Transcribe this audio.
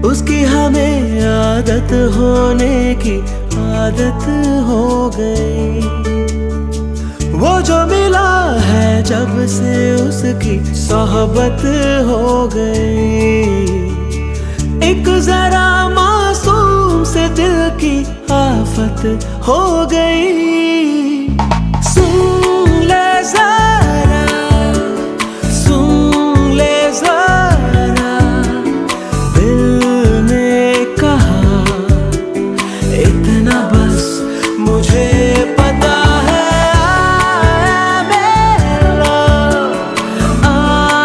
उसकी हमें आदत होने की आदत हो गई। वो जो मिला है जब से उसकी सोहबत हो गई। एक जरा मासूम से दिल की आफत हो गई।